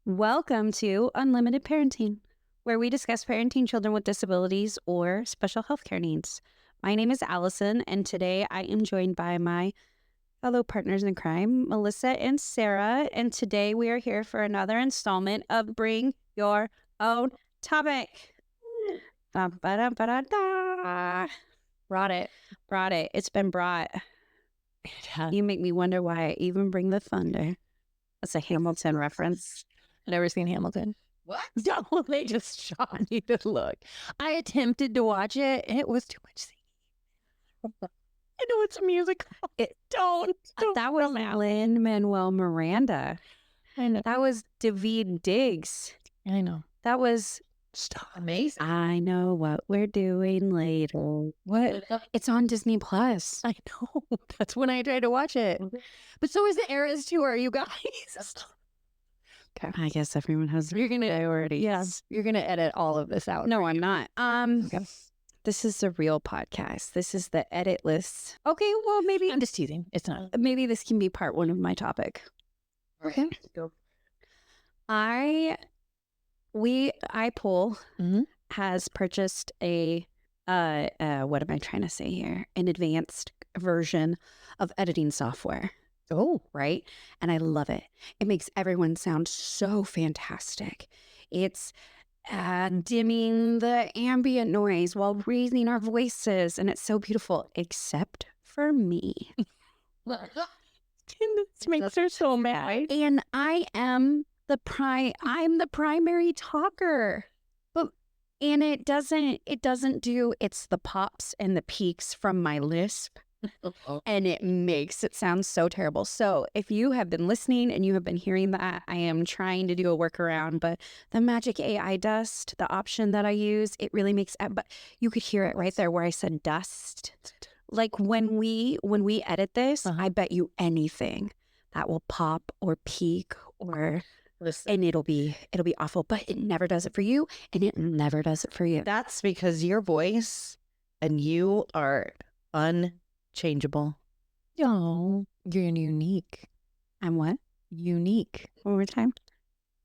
Welcome to Unlimited Parenting, where we discuss parenting children with disabilities or special healthcare needs. My name is Allison, and today I am joined by my fellow partners in crime, Melissa and Sarah. And today we are here for another installment of Bring Your Own Topic. Ba-da-ba-da-da. Brought it. It's been brought. Yeah. You make me wonder why I even bring the thunder. That's a Hamilton reference. Never seen Hamilton. What? No, they just shot me to look. I attempted to watch it. It was too much singing. I know it's a musical. Don't That was Lin-Manuel Miranda. I know. That was David Diggs. I know. That was Amazing. I Know What We're Doing Later. What? It's on Disney Plus. I know. That's when I tried to watch it. But so is the Eras Tour, you guys. Okay. I guess everyone has You're gonna priorities. Yes. You're gonna edit all of this out. No, I'm not. Okay. This is the real podcast. This is the edit list. Okay, well maybe I'm just teasing. It's not. maybe this can be part one of my topic. Okay. Go. IPUL Mhm. has purchased a what am I trying to say here? An advanced version of editing software, Oh. right? And I love it. It makes everyone sound so fantastic. It's dimming the ambient noise while raising our voices, and it's so beautiful, except for me. This makes her so mad. And I'm the primary talker. And it doesn't do, it's the pops and the peaks from my lisp. And it makes it sound so terrible. So if you have been listening and you have been hearing that, I am trying to do a workaround, but the magic AI dust, the option that I use, it really makes, but you could hear it right there where I said dust. Like when we edit this, I bet you anything that will pop or peak or... And it'll be awful, but it never does it for you, and it never does it for you. That's because your voice and you are unchangeable. Oh, you're unique. I'm what? Unique. One more time?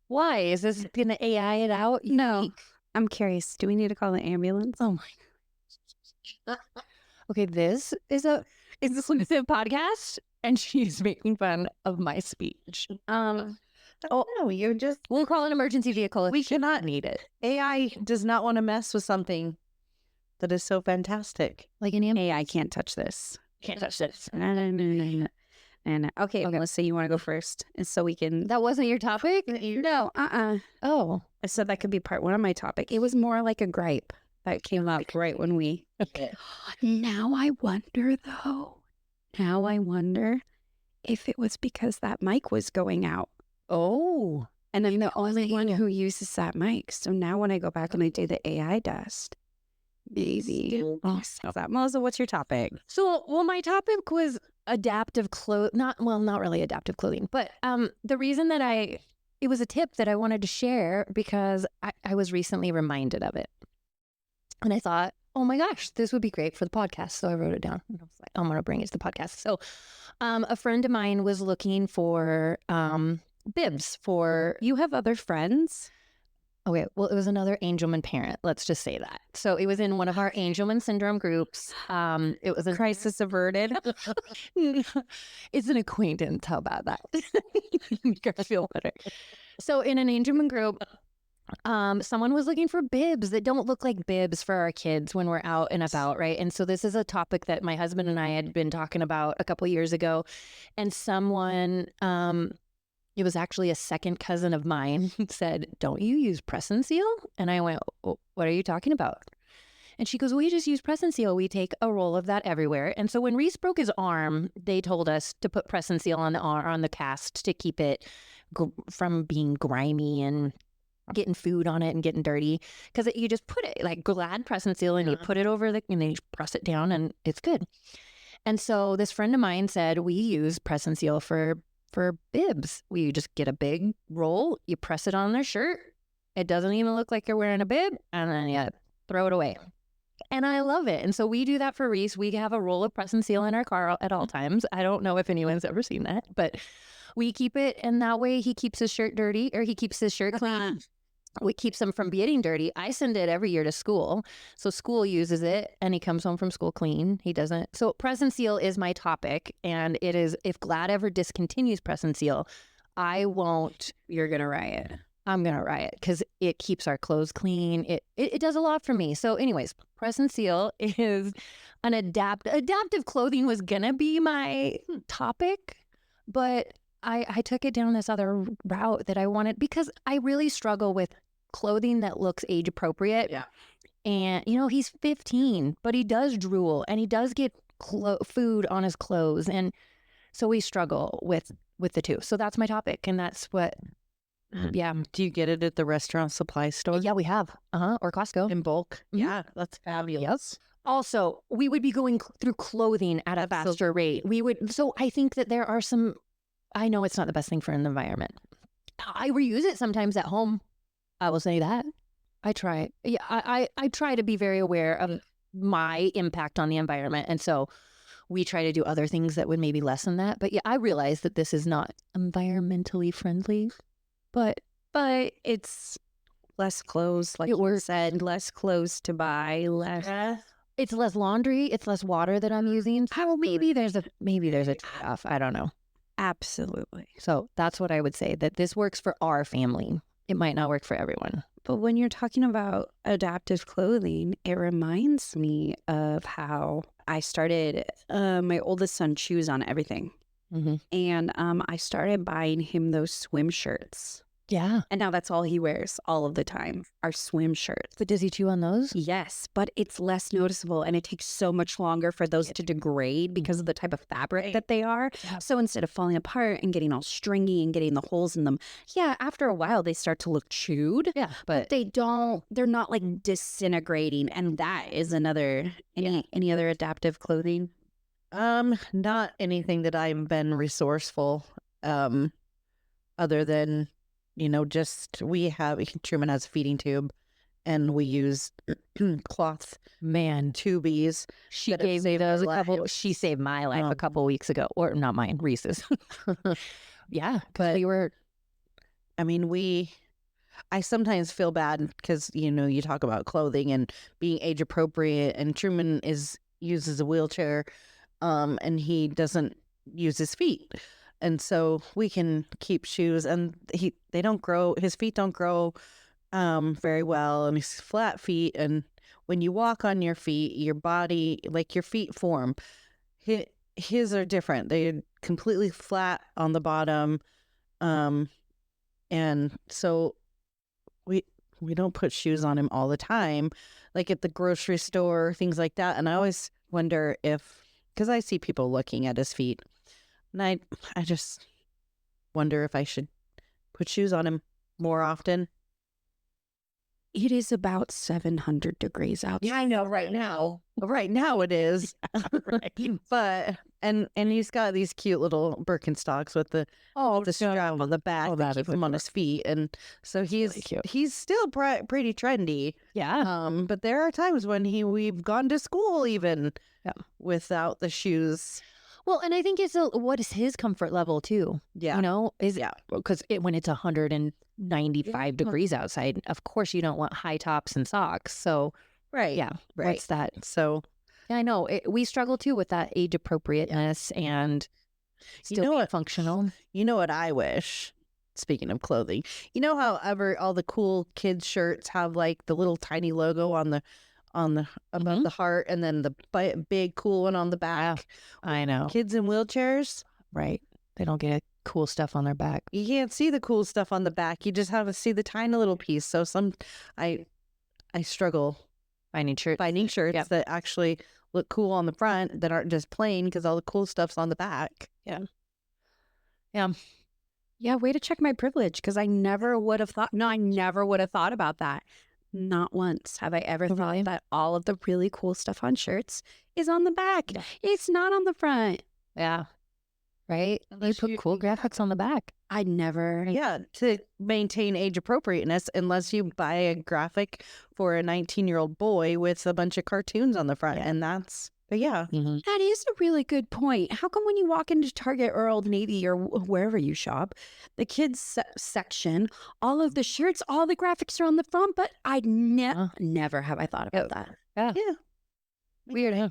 Why? Is this going to AI it out? No. Unique. I'm curious. Do we need to call the ambulance? Oh my God. Okay, this is a exclusive podcast, and she's making fun of my speech. Oh no, you're just We'll call an emergency vehicle if we she cannot need it. AI does not want to mess with something that is so fantastic. Like an ambulance. AI can't touch this. Can't touch this. No. Okay, Melissa, you want to go first? And so we can... That wasn't your topic? No, Oh. I said that could be part one of my topic. It was more like a gripe that came up right when we... Okay. Now I wonder, though. Now I wonder if it was because that mic was going out. Oh. And I'm the only one who uses that mic. So now when I go back and I do the AI dust, maybe. Melissa, what's your topic? So, well, my topic was adaptive not really adaptive clothing, but the reason that it was a tip that I wanted to share because I was recently reminded of it. And I thought, oh my gosh, this would be great for the podcast. So I wrote it down. And I was like, I'm going to bring it to the podcast. So a friend of mine was looking for bibs for... You have other friends? Okay, well, it was another Angelman parent. Let's just say that. So it was in one of our Angelman syndrome groups. It was a Crisis averted. It's an acquaintance. How about that? Make her feel better. So in an Angelman group, someone was looking for bibs that don't look like bibs for our kids when we're out and about, right? And so this is a topic that my husband and I had been talking about a couple years ago. And someone... it was actually a second cousin of mine said, don't you use Press and Seal? And I went, oh, what are you talking about? And she goes, we just use Press and Seal. We take a roll of that everywhere. And so when Reese broke his arm, they told us to put Press and Seal on the cast to keep it from being grimy and getting food on it and getting dirty. Because you just put it like Glad Press and Seal and you put it over and then you press it down and it's good. And so this friend of mine said, we use Press and Seal for bibs. You just get a big roll, you press it on their shirt. It doesn't even look like you're wearing a bib, and then you throw it away. And I love it. And so we do that for Reese. We have a roll of press and seal in our car at all times. I don't know if anyone's ever seen that, but we keep it. And that way he keeps his shirt dirty, or he keeps his shirt clean. We keeps him from getting dirty. I send it every year to school. So school uses it and he comes home from school clean. He doesn't. So press and seal is my topic. And it is, if Glad ever discontinues press and seal, I won't. You're going to riot. I'm going to riot because it keeps our clothes clean. It does a lot for me. So anyways, press and seal is an adaptive clothing was going to be my topic, but I took it down this other route that I wanted because I really struggle with clothing that looks age appropriate. Yeah. And, he's 15, but he does drool and he does get food on his clothes. And so we struggle with the two. So that's my topic. And that's what, yeah. Do you get it at the restaurant supply store? Yeah, we have. Or Costco. In bulk? Mhm. Yeah, that's fabulous. Yes. Also, we would be going through clothing at a faster rate. So I think that there are some, I know it's not the best thing for an environment. I reuse it sometimes at home. I will say that. I try. Yeah, I try to be very aware of my impact on the environment. And so we try to do other things that would maybe lessen that. But yeah, I realize that this is not environmentally friendly, but it's less clothes, like you said, less clothes to buy, less. It's less laundry. It's less water that I'm using. So maybe there's a trade-off. I don't know. Absolutely. So that's what I would say, that this works for our family. It might not work for everyone. But when you're talking about adaptive clothing, it reminds me of how I started my oldest son chews on everything. Mm-hmm. And I started buying him those swim shirts. Yeah. And now that's all he wears all of the time, are swim shirts. But does he chew on those? Yes, but it's less noticeable and it takes so much longer for those to degrade because of the type of fabric that they are. Yeah. So instead of falling apart and getting all stringy and getting the holes in them, yeah, after a while they start to look chewed. Yeah, but they're not like disintegrating. And that is another, any other adaptive clothing? Not anything that I've been resourceful, other than, Truman has a feeding tube and we use cloth tubies. She gave me those she saved my life a couple weeks ago, or not mine, Reese's. Yeah, but we were. I mean, I sometimes feel bad because you talk about clothing and being age appropriate, and Truman uses a wheelchair, and he doesn't use his feet. And so we can keep shoes, and they don't grow. His feet don't grow very well, and he's flat feet. And when you walk on your feet, your body, like your feet form. His are different. They're completely flat on the bottom, and so we don't put shoes on him all the time, like at the grocery store, things like that. And I always wonder because I see people looking at his feet. And I just wonder if I should put shoes on him more often. It is about 700 degrees outside. Yeah, I know right now. Right now it is. Right. But and he's got these cute little Birkenstocks with the strap on the back that keeps him on his feet, and so he's still pretty trendy. Yeah. But there are times when we've gone to school even without the shoes. Well, and I think what is his comfort level too? Yeah. Because when it's 195 degrees outside, of course you don't want high tops and socks. So, right. Yeah. Right. What's that? So, yeah, I know we struggle too with that age appropriateness and still being functional. You know what I wish? Speaking of clothing, however, all the cool kids shirts have like the little tiny logo on the above the heart, and then the big cool one on the back. I know. Kids in wheelchairs, right? They don't get cool stuff on their back. You can't see the cool stuff on the back. You just have to see the tiny little piece. So I struggle finding shirts that actually look cool on the front that aren't just plain, because all the cool stuff's on the back. Yeah, way to check my privilege, because I never would have thought about that. Not once have I ever thought that all of the really cool stuff on shirts is on the back. Yeah. It's not on the front. Yeah. right? They put cool graphics on the back. I never. Yeah, to maintain age appropriateness, unless you buy a graphic for a 19-year-old boy with a bunch of cartoons on the front. And that's, but yeah. That is a really good point. How come when you walk into Target or Old Navy or wherever you shop, the kids section, all of the shirts, all the graphics are on the front, but I never have I thought about that. Yeah. Yeah. Weird, huh?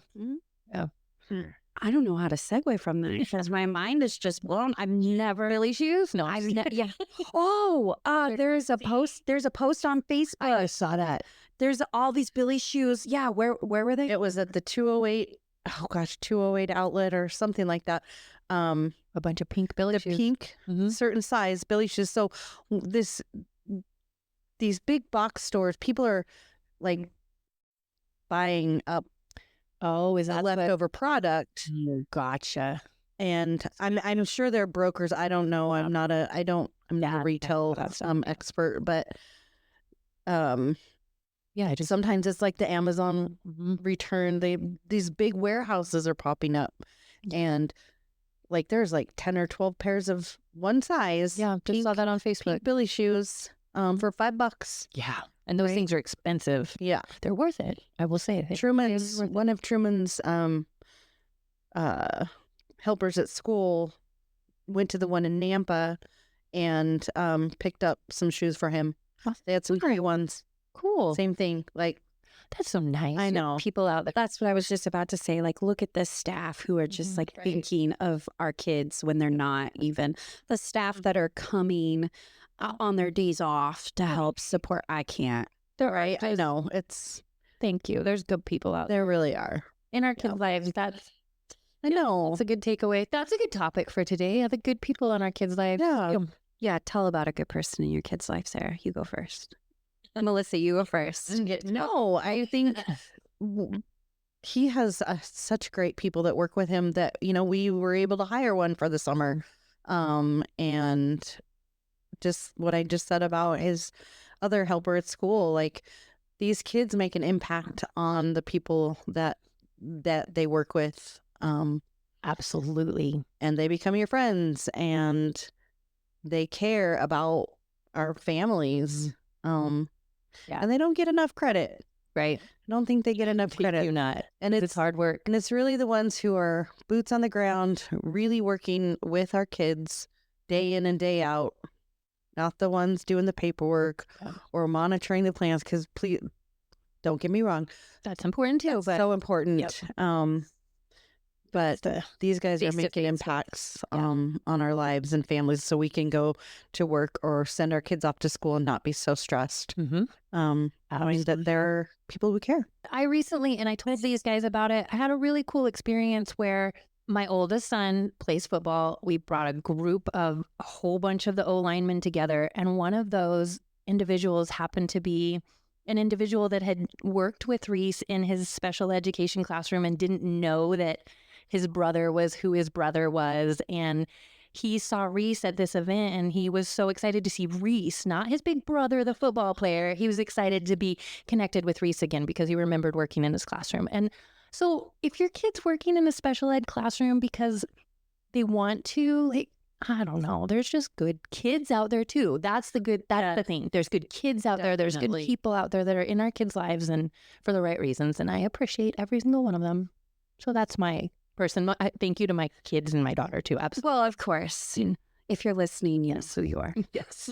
I don't know how to segue from that because my mind is just blown. I've never Billy shoes? No, yeah. Oh, there's a post. There's a post on Facebook. I saw that. There's all these Billy shoes. Yeah, where were they? It was at the 208 outlet or something like that. A bunch of pink Billy The shoes. pink, certain size Billy shoes. So these big box stores, people are like buying up Oh, is that leftover product. Gotcha. And I'm sure they're brokers. I don't know. I'm not a retail expert, but yeah, sometimes it's like the Amazon return. These big warehouses are popping up, and like there's like 10 or 12 pairs of one size. Yeah, just saw that on Facebook. Pink Billy shoes for $5. Yeah, and those things are expensive. Yeah, they're worth it. I will say it. One of Truman's helpers at school went to the one in Nampa and picked up some shoes for him. They had some great ones. Cool. Same thing. Like, that's so nice. I know. People out there. That's what I was just about to say. Like, look at the staff who are just like thinking of our kids when they're not even. The staff that are coming on their days off to help support. I can't. They're right. I know. It's. Thank you. There's good people out there. There really are. In our kids' lives. I know. That's a good takeaway. That's a good topic for today. The good people in our kids' lives. Yeah. Yeah. Tell about a good person in your kid's life, Sarah. You go first. Melissa, you go first. No, I think he has such great people that work with him that, we were able to hire one for the summer. And just what I just said about his other helper at school, like these kids make an impact on the people that they work with. Absolutely. And they become your friends and they care about our families. Yeah. And they don't get enough credit. Right. I don't think they get enough credit. Do not. And It's hard work. And it's really the ones who are boots on the ground, really working with our kids day in and day out. Not the ones doing the paperwork or monitoring the plans. Because please, don't get me wrong. That's important too. But so important. Yep. But these guys are making impacts on our lives and families, so we can go to work or send our kids off to school and not be so stressed. Knowing that there are people who care. I recently, and I told these guys about it, I had a really cool experience where my oldest son plays football. We brought a group of a whole bunch of the O linemen together, and one of those individuals happened to be an individual that had worked with Reese in his special education classroom and didn't know that his brother was who his brother was. And he saw Reese at this event and he was so excited to see Reese, not his big brother, the football player. He was excited to be connected with Reese again because he remembered working in his classroom. And so if your kid's working in a special ed classroom because they want to, like, I don't know, there's just good kids out there too. That's the thing. There's good kids out there. There's good people out there that are in our kids' lives and for the right reasons. And I appreciate every single one of them. So that's my person. Thank you to my kids and my daughter too. Absolutely. Well, of course. If you're listening, yes, who you are. Yes.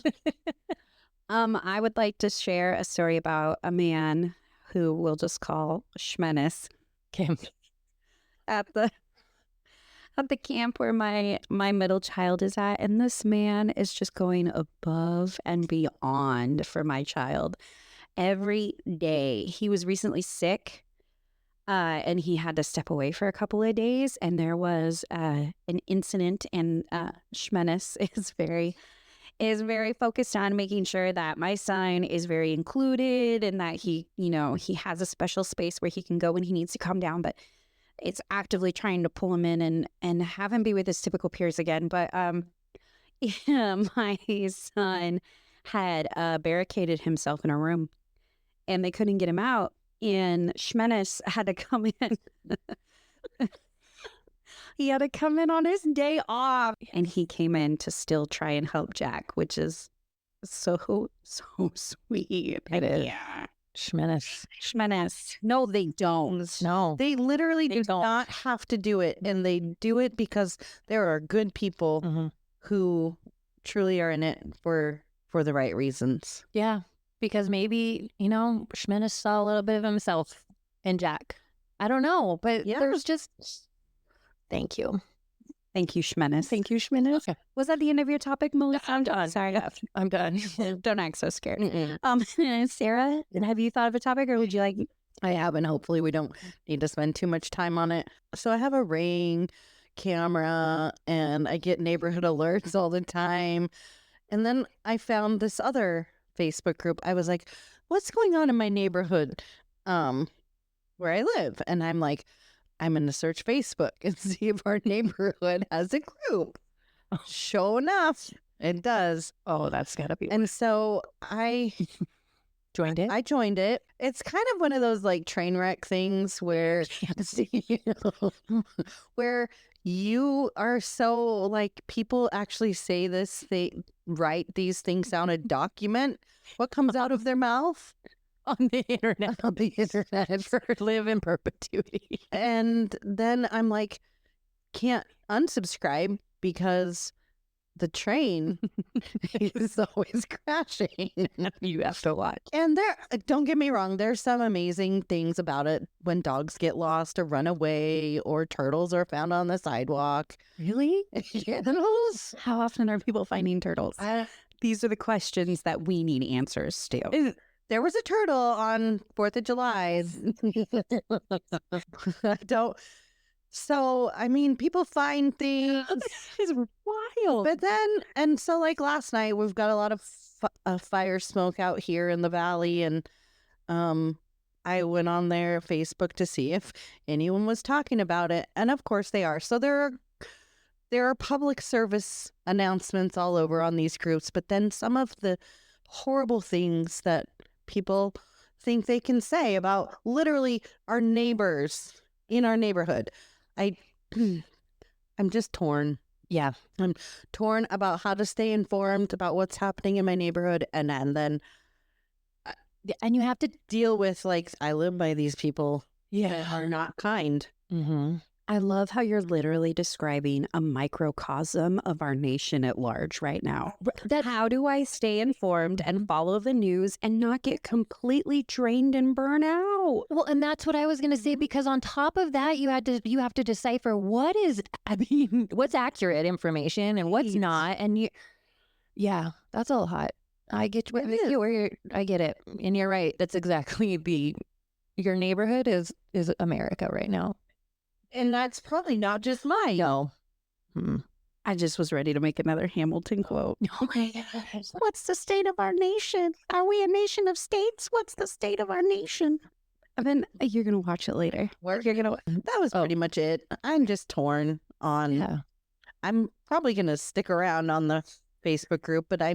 I would like to share a story about a man who we'll just call Shmenis at the camp where my middle child is at. And this man is just going above and beyond for my child every day. He was recently sick. And he had to step away for a couple of days, and there was an incident. And Shmenis is very focused on making sure that my son is very included, and that he has a special space where he can go when he needs to calm down. But it's actively trying to pull him in and have him be with his typical peers again. But my son had barricaded himself in a room, and they couldn't get him out. And Shmenis had to come in. He had to come in on his day off. And he came in to still try and help Jack, which is so sweet. It is. Yeah. Schmenis. No, they don't. No. They literally do don't. not have to do it, and they do it because there are good people Mhm. who truly are in it for the right reasons. Yeah. Because maybe, Schmenis saw a little bit of himself in Jack. I don't know, but Yeah. there's just... Thank you. Thank you, Schmenis. Thank you, Schmenis. Okay. Was that the end of your topic, Melissa? I'm done. Sorry. I'm done. Don't act so scared. Mm-mm. Sarah, have you thought of a topic, or would you like? I have, and hopefully we don't need to spend too much time on it. So I have a Ring camera, and I get neighborhood alerts all the time. And then I found this other Facebook group. I was like, what's going on in my neighborhood where I live? And I'm like, I'm going to search Facebook and see if our neighborhood has a group. Sure enough, it does. Oh, that's got to be... And so I joined it? I joined it. It's kind of one of those like train wreck things where where you are so like people actually say this, they write these things down a document. What comes out of their mouth? On the internet. On the internet. For live in perpetuity. And then I'm like, can't unsubscribe because the train is always crashing. You have to watch. And don't get me wrong, there's some amazing things about it when dogs get lost or run away or turtles are found on the sidewalk. Really? Turtles? How often are people finding turtles? These are the questions that we need answers to. There was a turtle on 4th of July. So, I mean, people find things. It's wild. But then, and so like last night, we've got a lot of fire smoke out here in the valley. And I went on their Facebook to see if anyone was talking about it. And of course they are. So there are public service announcements all over on these groups. But then some of the horrible things that people think they can say about literally our neighbors in our neighborhood. I'm just torn. Yeah. I'm torn about how to stay informed about what's happening in my neighborhood. And then And you have to... deal with, like, I live by these people that are not kind. Mm-hmm. I love how you're literally describing a microcosm of our nation at large right now. How do I stay informed and follow the news and not get completely drained and burn out? Well, and that's what I was going to say, because on top of that, you have to decipher what's accurate information and what's not. And that's a lot. I get I get it. And you're right. That's exactly your neighborhood is America right now. And that's probably not just mine. No. I just was ready to make another Hamilton quote. Oh my gosh. What's the state of our nation? Are we a nation of states? What's the state of our nation? And then you're going to watch it later. That was pretty much it. I'm just torn on. Yeah. I'm probably going to stick around on the Facebook group, but I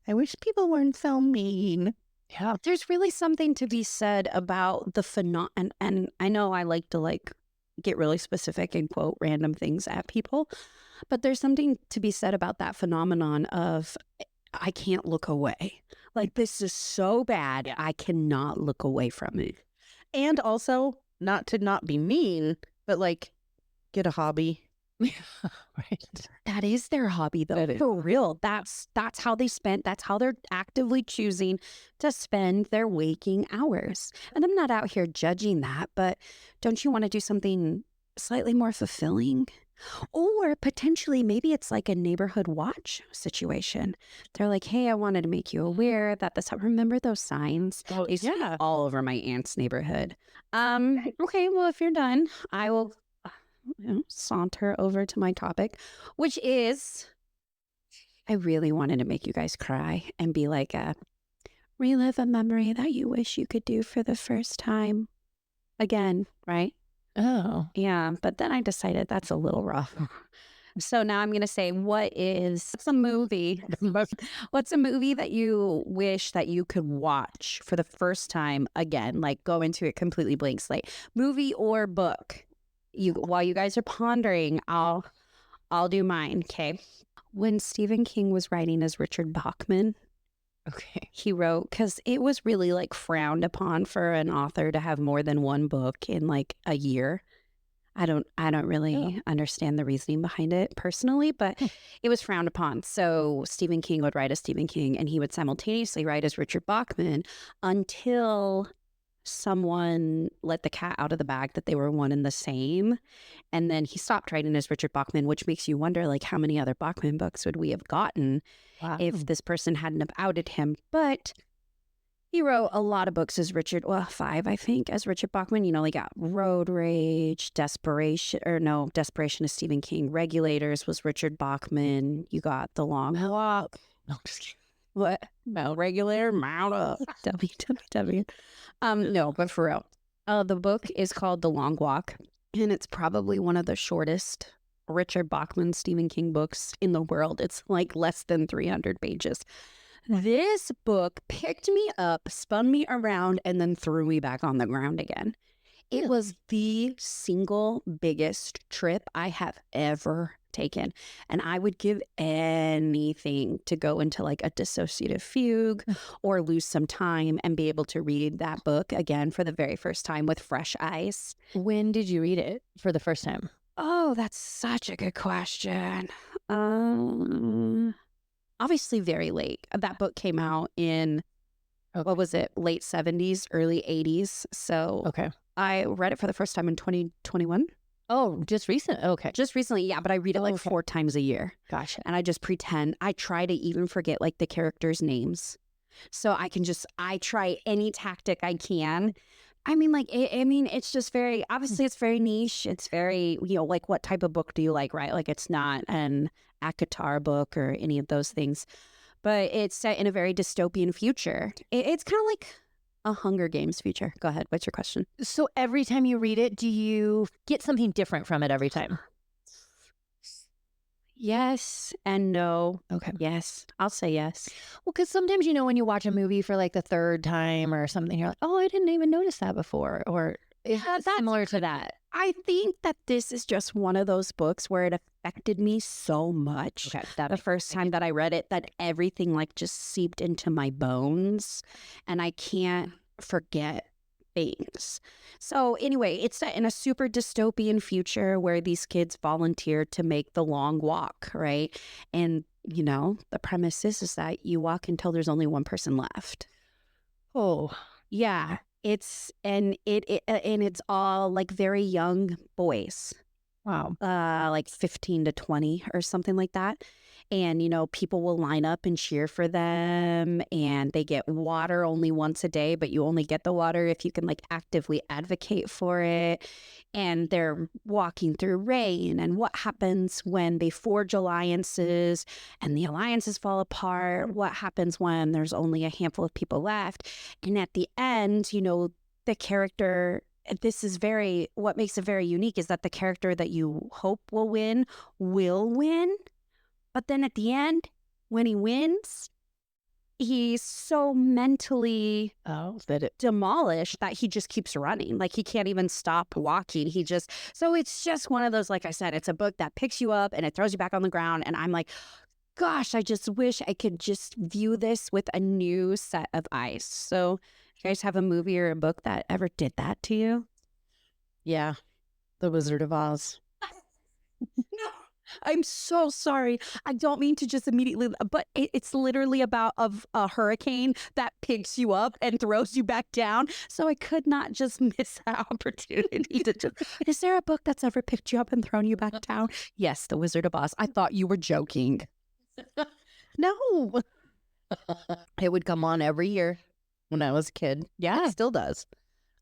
wish people weren't so mean. Yeah. There's really something to be said about the phenomenon. And I know I like to get really specific and quote random things at people, but there's something to be said about that phenomenon of I can't look away. Like, this is so bad, I cannot look away from it. And also, not to not be mean, but like, get a hobby. Right. That is their hobby, though. That is. For real. That's how that's how they're actively choosing to spend their waking hours. And I'm not out here judging that, but don't you want to do something slightly more fulfilling? Or potentially, maybe it's like a neighborhood watch situation. They're like, hey, I wanted to make you aware that remember those signs? Oh, They used to be all over my aunt's neighborhood. Okay, well, if you're done, I will saunter over to my topic, which is I really wanted to make you guys cry and be like, relive a memory that you wish you could do for the first time again, right? Oh. Yeah, but then I decided that's a little rough. So now I'm going to say, what's a movie? What's a movie that you wish that you could watch for the first time again? Like, go into it completely blank slate. Movie or book? while you guys are pondering, I'll do mine. Okay. When Stephen King was writing as Richard Bachman, Okay. he wrote, because it was really like frowned upon for an author to have more than one book in like a year. I don't really understand the reasoning behind it personally, but it was frowned upon. So Stephen King would write as Stephen King, and he would simultaneously write as Richard Bachman until someone let the cat out of the bag that they were one and the same. And then he stopped writing as Richard Bachman, which makes you wonder, like, how many other Bachman books would we have gotten if this person hadn't have outed him? But he wrote a lot of books as Richard, 5, I think, as Richard Bachman. You know, like Road Rage, Desperation is Stephen King. Regulators was Richard Bachman. You got The Long Walk. No, just kidding. What? Mount Regulator, mount up. WWW. No, but for real. The book is called The Long Walk, and it's probably one of the shortest Richard Bachman Stephen King books in the world. It's like less than 300 pages. This book picked me up, spun me around, and then threw me back on the ground again. It was the single biggest trip I have ever taken. And I would give anything to go into like a dissociative fugue or lose some time and be able to read that book again for the very first time with fresh eyes. When did you read it for the first time? Oh, that's such a good question. Obviously very late. That book came out in, what was it, late 70s, early 80s. So Okay. I read it for the first time in 2021. Oh, just recent. Okay. Just recently, yeah, but I read it like 4 times a year. Gotcha. And I just pretend. I try to even forget like the characters' names. So I try any tactic I can. I mean, like, it's just very, obviously it's very niche. It's very, like what type of book do you like, right? Like it's not an ACOTAR book or any of those things, but it's set in a very dystopian future. It's kind of like a Hunger Games future. Go ahead. What's your question? So every time you read it, do you get something different from it every time? Yes and no. Okay. Yes. I'll say yes. Well, because sometimes, when you watch a movie for like the third time or something, you're like, oh, I didn't even notice that before. Or it's similar to that. I think that this is just one of those books where it affected me so much. Okay. The first time that I read it, that everything like just seeped into my bones and I can't forget things. So anyway, it's set in a super dystopian future where these kids volunteer to make the long walk, right? And the premise is that you walk until there's only one person left. Oh, yeah. It's all like very young boys. wow. Like 15 to 20 or something like that. And, people will line up and cheer for them, and they get water only once a day, but you only get the water if you can like actively advocate for it. And they're walking through rain, and what happens when they forge alliances and the alliances fall apart? What happens when there's only a handful of people left? And at the end, the character, what makes it very unique is that the character that you hope will win. But then at the end, when he wins, he's so mentally demolished that he just keeps running. Like he can't even stop walking. So it's just one of those, like I said, it's a book that picks you up and it throws you back on the ground. And I'm like, gosh, I just wish I could just view this with a new set of eyes. So you guys have a movie or a book that ever did that to you? Yeah. The Wizard of Oz. No. I'm so sorry. I don't mean to just immediately, but it's literally about a hurricane that picks you up and throws you back down. So I could not just miss that opportunity to just, is there a book that's ever picked you up and thrown you back down? Yes, The Wizard of Oz. I thought you were joking. No. It would come on every year when I was a kid. Yeah. It still does.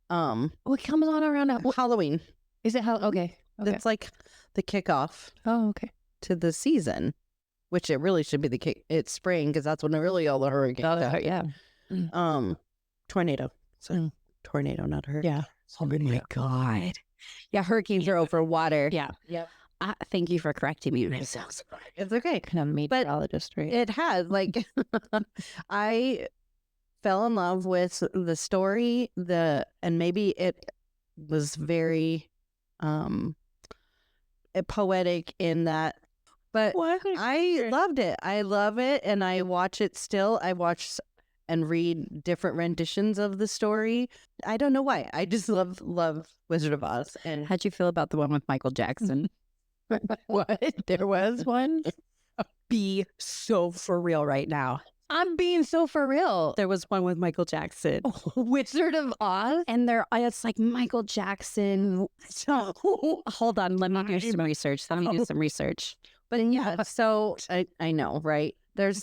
What comes on around Halloween. Is it okay. That's like the kickoff Oh, okay. to the season, which it really should be it's spring because that's when really all the hurricanes happen. Yeah. Tornado. So tornado, not a hurricane. Yeah. Oh my God. Yeah, hurricanes are over water. Yeah. Yeah. Thank you for correcting me. It's okay. Kind of meteorologist, right? It has. Like, I fell in love with the story, and maybe it was very poetic in that. But I loved it. I love it, and I watch it still. I watch and read different renditions of the story. I don't know why. I just love Wizard of Oz. And How'd you feel about the one with Michael Jackson? What? There was one? Be so for real right now. I'm being so for real. There was one with Michael Jackson. Wizard of Oz? And it's like Michael Jackson. So, hold on. Let me do some research. But yeah, so I know, right?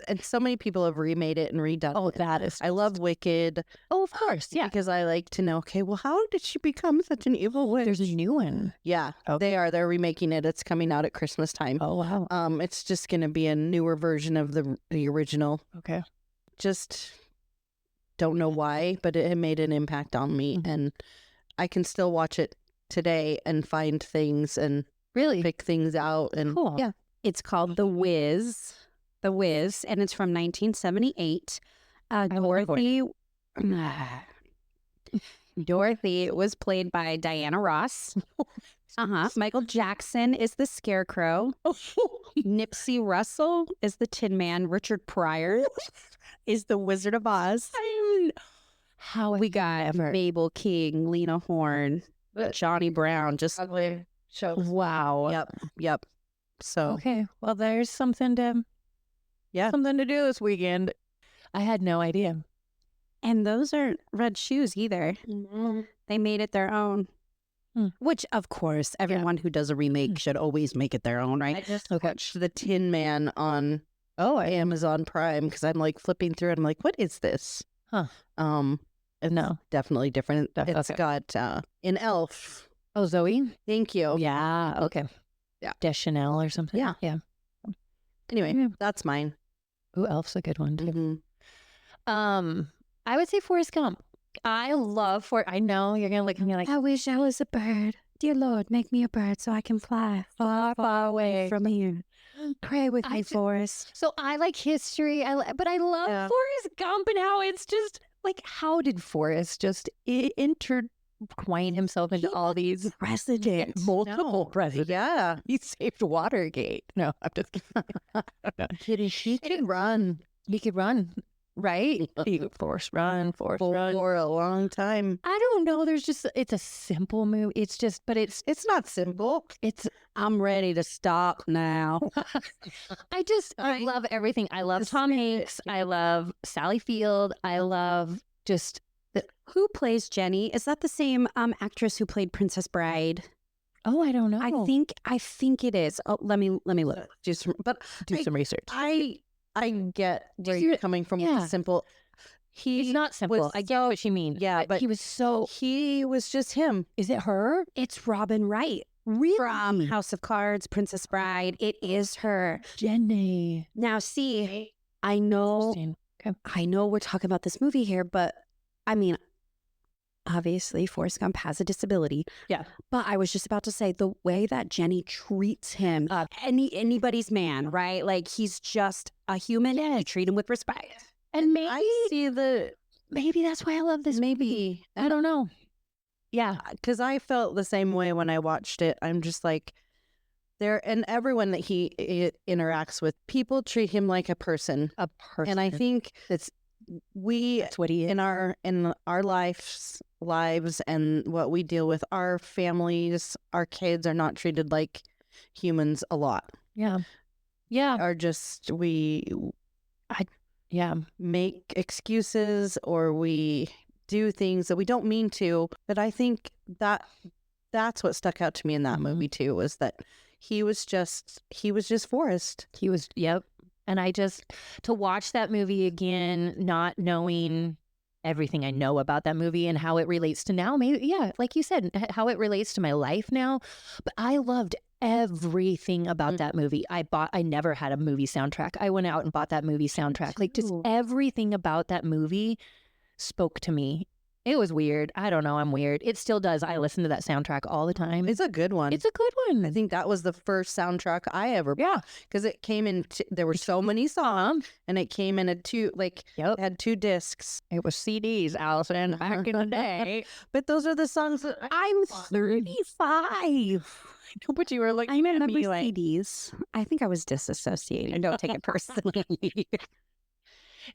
And so many people have remade it and redone Oh, it. that is. I love Wicked. Oh, of course. Yeah. Because I like to know, okay, well, how did she become such an evil witch? There's a new one. Yeah, Okay. they're remaking it. It's coming out at Christmas time. Oh, wow. It's just going to be a newer version of the original. Okay. Just don't know why, but it made an impact on me. Mhm. And I can still watch it today and find things and Really? pick things out. And Cool. yeah. It's called The Wiz. The Wiz, and it's from 1978. Dorothy was played by Diana Ross. Michael Jackson is the Scarecrow. Nipsey Russell is the Tin Man. Richard Pryor is the Wizard of Oz. How We got Mabel King, Lena Horne, Johnny Brown. Just Ugly shows. wow. Yep. So Okay. Well, there's something to do this weekend. I had no idea. and those aren't red shoes either. They made it their own. Which, of course, everyone who does a remake should always make it their own, right? I just Okay. watched The Tin Man on Amazon Prime because I'm like flipping through it. I'm like, what is this? Huh. It's No. definitely different. It's Okay. got an elf. Oh, Zoe? Thank you. Yeah. Okay. Yeah. Deschanel or something. Yeah. Yeah. Anyway, Yeah. that's mine. Ooh, Elf's a good one too. Mhm. I would say Forrest Gump. I love I know you're gonna look at me like I wish I was a bird. Dear Lord, make me a bird so I can fly far, far away. from here. Pray with me, Forrest. So I like history. But I love Yeah. Forrest Gump and how it's just like, how did Forrest just intertwine himself into all these President. multiple No. presidents? Yeah. He saved Watergate. No, I'm just kidding. He could run He could run, right? He could Forrest run. for a long time. I don't know. It's a simple movie. It's just, but it's not simple. I'm ready to stop now. I love everything. I love Tom Hanks. I love Sally Field. I love just Who plays Jenny? Is that the same actress who played Princess Bride? oh, I don't know. I think it is. Oh, let me look. Do some research. I get where you- you're coming from. yeah. With simple. It's not simple. was I get what you mean. Yeah, but he was so. he was just him. Is it her? It's Robin Wright Really? from House of Cards, Princess Bride. It is her. Jenny. Now, see, I know we're talking about this movie here, but I mean, obviously, Forrest Gump has a disability. Yeah. But I was just about to say the way that Jenny treats him, anybody's man, right? Like he's just a human. You treat him with respect. And maybe I see maybe that's why I love this. maybe I don't know. Yeah. because I felt the same way when I watched it. I'm just like, and everyone that he interacts with, people treat him like a person. A person. And I think that's what he is. in our lives and what we deal with, our families, our kids are not treated like humans a lot. Yeah. Yeah. Are just Yeah. make excuses or we do things that we don't mean to. But I think that's what stuck out to me in that movie too, was that he was just Forrest. He was, yep. And to watch that movie again, not knowing everything I know about that movie and how it relates to now, maybe, yeah, like you said, how it relates to my life now. But I loved everything about that movie. I never had a movie soundtrack. I went out and bought that movie soundtrack. Like just everything about that movie spoke to me. It was weird. I don't know. I'm weird. It still does. I listen to that soundtrack all the time. It's a good one. It's a good one. I think that was the first soundtrack I ever bought. Yeah. Because it came in, there were so many songs, and it came in it had 2 discs. It was CDs, Allison, back in the day. But those are the songs that I'm 35. know, but you were like, I'm in the me like, Mercedes. I think I was disassociating. Don't take it personally.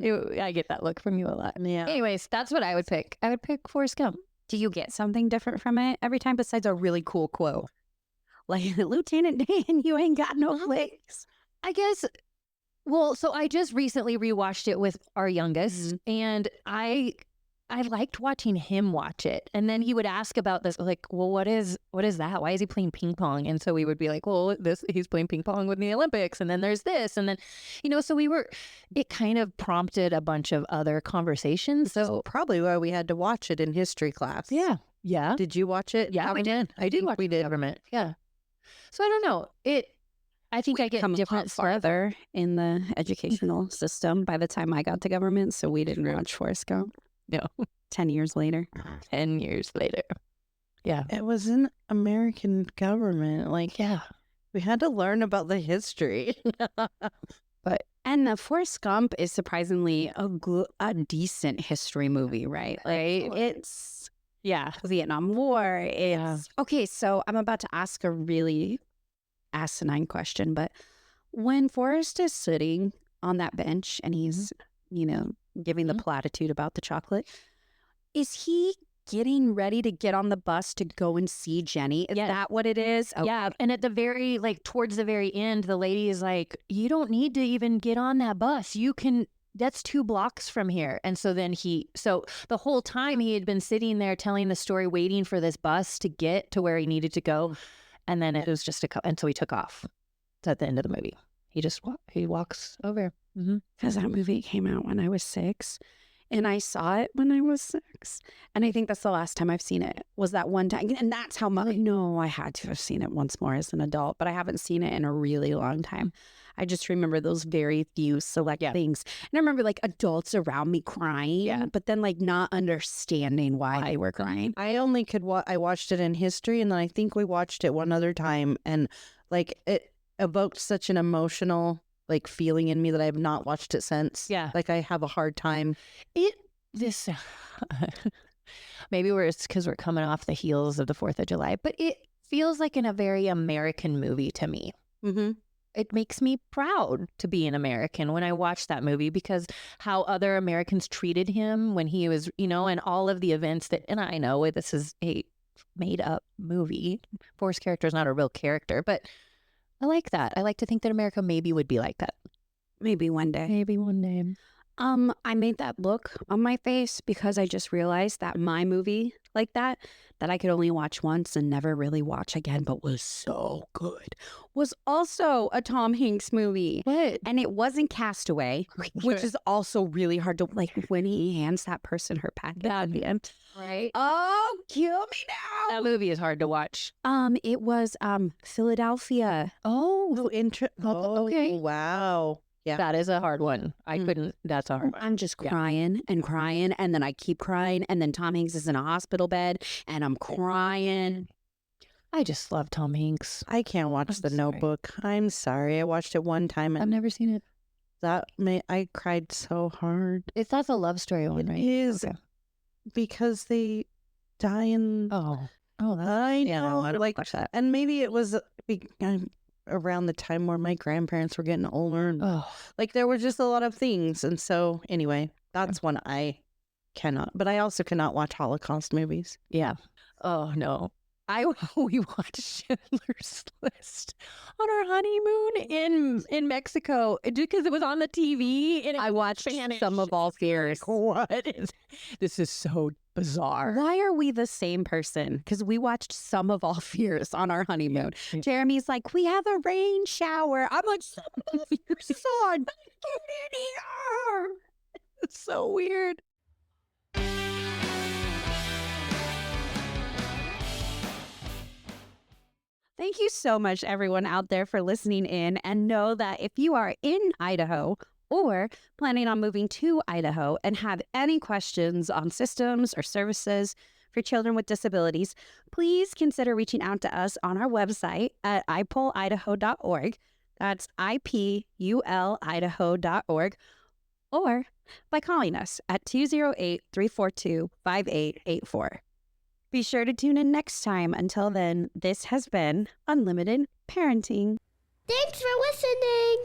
I get that look from you a lot. Yeah. Anyways, that's what I would pick. I would pick Forrest Gump. Do you get something different from it every time besides a really cool quote? Like, Lieutenant Dan, you ain't got no legs. I guess. Well, so I just recently rewatched it with our youngest, and I liked watching him watch it. And then he would ask about this, like, well, what is that? Why is he playing ping pong? And so we would be like, well, he's playing ping pong with the Olympics, and then there's this, and then, so it kind of prompted a bunch of other conversations. So Probably why we had to watch it in history class. yeah. Did you watch it? Yeah, we did. I did watch we did. Government. Yeah. So I don't know. I think I get Come different farther in the educational system by the time I got to government, so we didn't watch Forrest Gump. No. 10 years later. 10 years later. Yeah. It was in American government. Like, Yeah. we had to learn about the history. And the Forrest Gump is surprisingly a decent history movie, right? Like, it's Yeah. Vietnam War. Yeah. Okay, so I'm about to ask a really asinine question, but when Forrest is sitting on that bench and he's, giving the platitude about the chocolate, is he getting ready to get on the bus to go and see Jenny? Is that what it is? Oh, Yeah. And at the very, towards the very end, the lady is like, you don't need to even get on that bus. That's 2 blocks from here. And so then so the whole time he had been sitting there telling the story, waiting for this bus to get to where he needed to go. And then it was just until he took off. It's at the end of the movie. He walks over. because that movie came out when I was 6. And I saw it when I was 6. And I think that's the last time I've seen it, was that one time. And that's how much. No, I had to have seen it once more as an adult, but I haven't seen it in a really long time. I just remember those very few select things. And I remember adults around me crying, but then not understanding why they were crying. I only could I watched it in history, and then I think we watched it one other time, and it evoked such an emotional feeling in me that I have not watched it since. Yeah. I have a hard time. Maybe it's because we're coming off the heels of the 4th of July, but it feels like a very American movie to me. Mm-hmm. It makes me proud to be an American when I watch that movie, because how other Americans treated him when he was, and all of the events and I know this is a made up movie. Forrest character is not a real character, but I like that. I like to think that America maybe would be like that. Maybe one day. Maybe one day. I made that look on my face because I just realized that my movie like that I could only watch once and never really watch again, but was so good, was also a Tom Hanks movie. What? And it wasn't Castaway, which is also really hard to, when he hands that person her package at the end. Right? Oh, kill me now. That movie is hard to watch. It was Philadelphia. Oh, Okay. Wow. Yeah. that is a hard one. I couldn't. That's a hard one. I'm just crying and crying, and then I keep crying, and then Tom Hanks is in a hospital bed, and I'm crying. I just love Tom Hanks. I can't watch I'm The sorry. Notebook. I'm sorry. I watched it one time, I've and never seen it. I cried so hard. That's a love story one, right? It is Okay. because they die in. Oh, that's I know. no, I don't watch that. And maybe it was around the time where my grandparents were getting older, and Oh, there were just a lot of things. And so anyway, that's one I cannot. But I also cannot watch Holocaust movies. yeah. Oh no. We watched Schindler's List on our honeymoon in Mexico because it was on the TV and I watched Spanish. Some of All Fears. This is so bizarre. Why are we the same person? Because we watched Some of All Fears on our honeymoon. Jeremy's like, we have a rain shower. I'm like, Some of All Fears is on. Get in here. It's so weird. Thank you so much, everyone out there, for listening in. And know that if you are in Idaho or planning on moving to Idaho and have any questions on systems or services for children with disabilities, please consider reaching out to us on our website at IPULidaho.org. That's IPUL Idaho.org. Or by calling us at 208-342-5884. Be sure to tune in next time. Until then, this has been Unlimited Parenting. Thanks for listening.